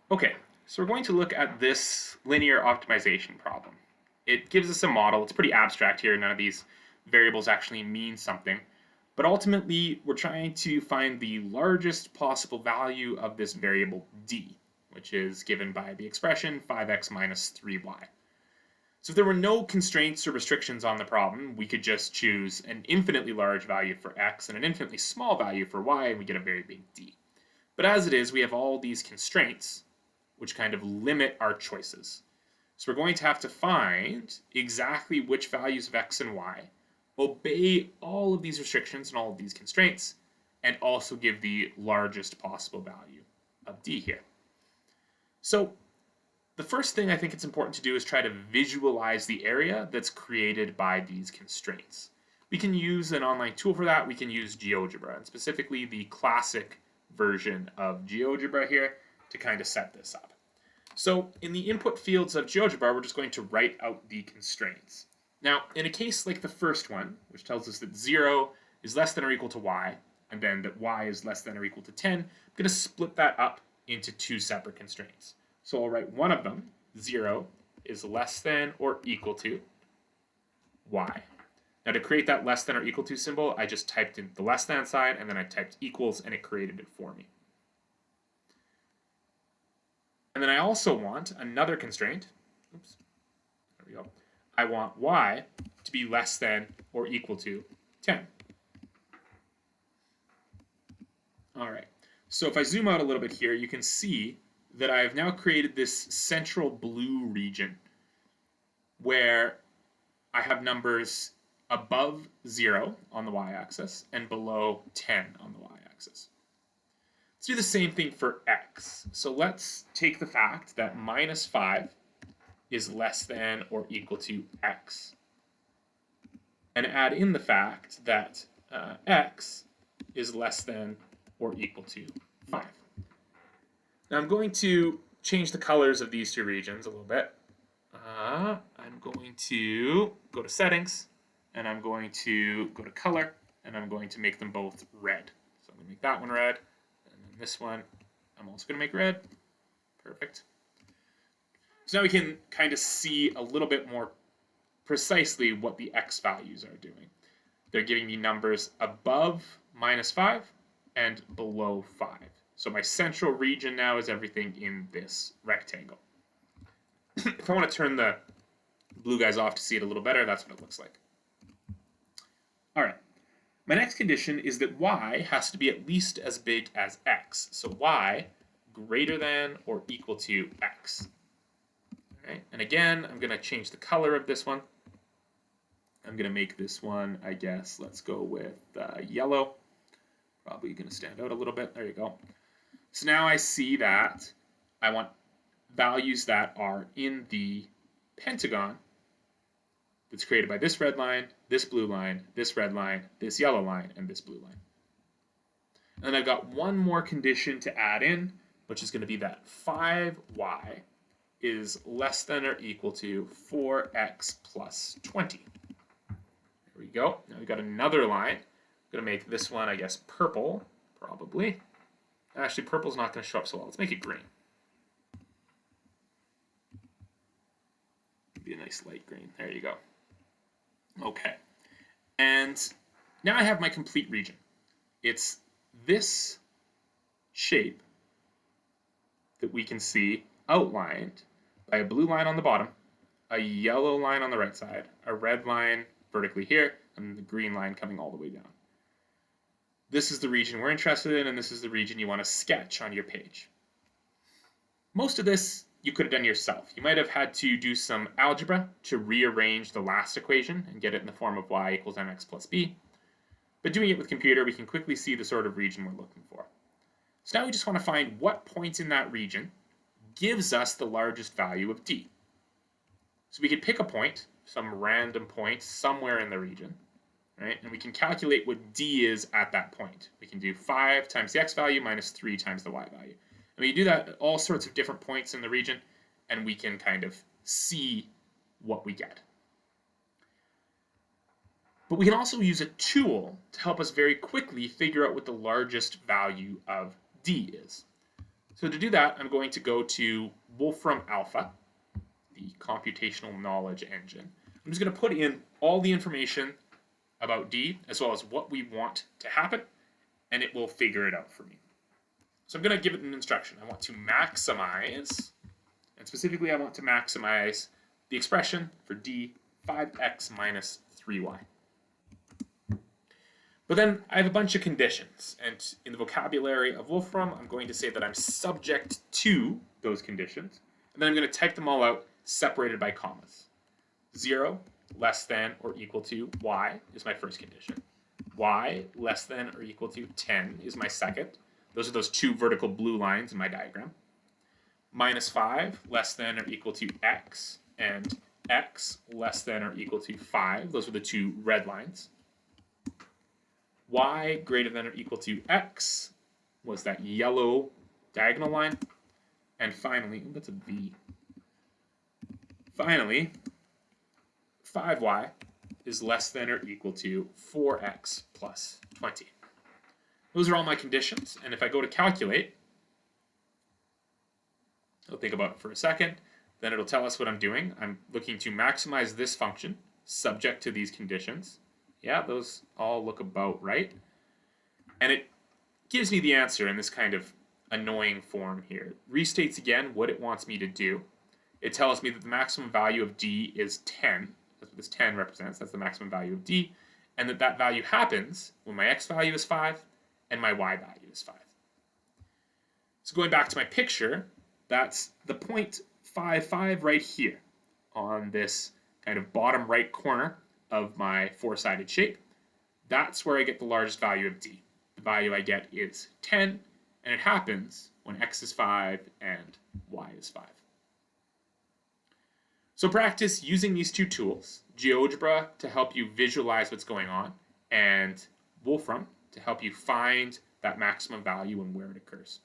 Okay, so we're going to look at this linear optimization problem. It gives us a model. It's pretty abstract here. None of these variables actually mean something. But ultimately, we're trying to find the largest possible value of this variable d, which is given by the expression 5x minus 3y. So if there were no constraints or restrictions on the problem, we could just choose an infinitely large value for x and an infinitely small value for y, and we get a very big d. But as it is, we have all these constraints, which kind of limit our choices. So we're going to have to find exactly which values of x and y obey all of these restrictions and all of these constraints, and also give the largest possible value of d here. So the first thing I think it's important to do is try to visualize the area that's created by these constraints. We can use an online tool for that. We can use GeoGebra, and specifically the classic version of GeoGebra here to kind of set this up. So in the input fields of GeoGebra, we're just going to write out the constraints. Now, in a case like the first one, which tells us that 0 is less than or equal to y, and then that y is less than or equal to 10, I'm going to split that up into two separate constraints. So I'll write one of them, 0 is less than or equal to y. Now to create that less than or equal to symbol, I just typed in the less than sign, and then I typed equals, and it created it for me. And then I also want another constraint. Oops, there we go. I want y to be less than or equal to 10. All right, so if I zoom out a little bit here, you can see that I've now created this central blue region where I have numbers above 0 on the y-axis and below 10 on the y-axis. Let's do the same thing for x. So let's take the fact that minus 5 is less than or equal to x, and add in the fact that x is less than or equal to 5. Now I'm going to change the colors of these two regions a little bit. I'm going to go to settings, and I'm going to go to color, and I'm going to make them both red. So I'm going to make that one red, and then this one I'm also going to make red. Perfect. So now we can kind of see a little bit more precisely what the x values are doing. They're giving me numbers above minus 5 and below 5. So my central region now is everything in this rectangle. If I want to turn the blue guys off to see it a little better, that's what it looks like. All right. My next condition is that y has to be at least as big as x. So y greater than or equal to x. All right. And again, I'm going to change the color of this one. I'm going to make this one, I guess, let's go with yellow. Probably going to stand out a little bit. There you go. So now I see that I want values that are in the pentagon that's created by this red line, this blue line, this red line, this yellow line, and this blue line. And then I've got one more condition to add in, which is going to be that 5y is less than or equal to 4x plus 20. There we go. Now we've got another line. I'm going to make this one, I guess, purple, probably. Actually, purple's not going to show up so well. Let's make it green. Be a nice light green. There you go. Okay. And now I have my complete region. It's this shape that we can see outlined by a blue line on the bottom, a yellow line on the right side, a red line vertically here, and the green line coming all the way down. This is the region we're interested in, and this is the region you want to sketch on your page. Most of this you could have done yourself. You might have had to do some algebra to rearrange the last equation and get it in the form of y equals mx plus b. But doing it with computer, we can quickly see the sort of region we're looking for. So now we just want to find what point in that region gives us the largest value of d. So we could pick a point, some random point somewhere in the region, right? And we can calculate what d is at that point. We can do 5 times the x value minus 3 times the y value. And we can do that at all sorts of different points in the region, and we can kind of see what we get. But we can also use a tool to help us very quickly figure out what the largest value of d is. So to do that, I'm going to go to Wolfram Alpha, the computational knowledge engine. I'm just going to put in all the information about D as well as what we want to happen, and it will figure it out for me. So I'm going to give it an instruction. I want to maximize, and specifically I want to maximize the expression for D 5x minus 3y. But then I have a bunch of conditions, and in the vocabulary of Wolfram, I'm going to say that I'm subject to those conditions, and then I'm going to type them all out separated by commas. 0 less than or equal to y is my first condition. Y less than or equal to 10 is my second. Those are those two vertical blue lines in my diagram. Minus 5 less than or equal to x, and x less than or equal to 5. Those are the two red lines. Y greater than or equal to x was that yellow diagonal line. And finally, that's a V. Finally, 5y is less than or equal to 4x plus 20. Those are all my conditions, and if I go to calculate, I'll think about it for a second, then it'll tell us what I'm doing. I'm looking to maximize this function subject to these conditions. Yeah, those all look about right. And it gives me the answer in this kind of annoying form here. It restates again what it wants me to do. It tells me that the maximum value of D is 10. That's what this 10 represents. That's the maximum value of D. And that value happens when my x value is 5 and my y value is 5. So going back to my picture, that's the 0.55 right here on this kind of bottom right corner of my four-sided shape. That's where I get the largest value of D. The value I get is 10, and it happens when x is 5 and y is 5. So practice using these two tools, GeoGebra to help you visualize what's going on, and Wolfram to help you find that maximum value and where it occurs.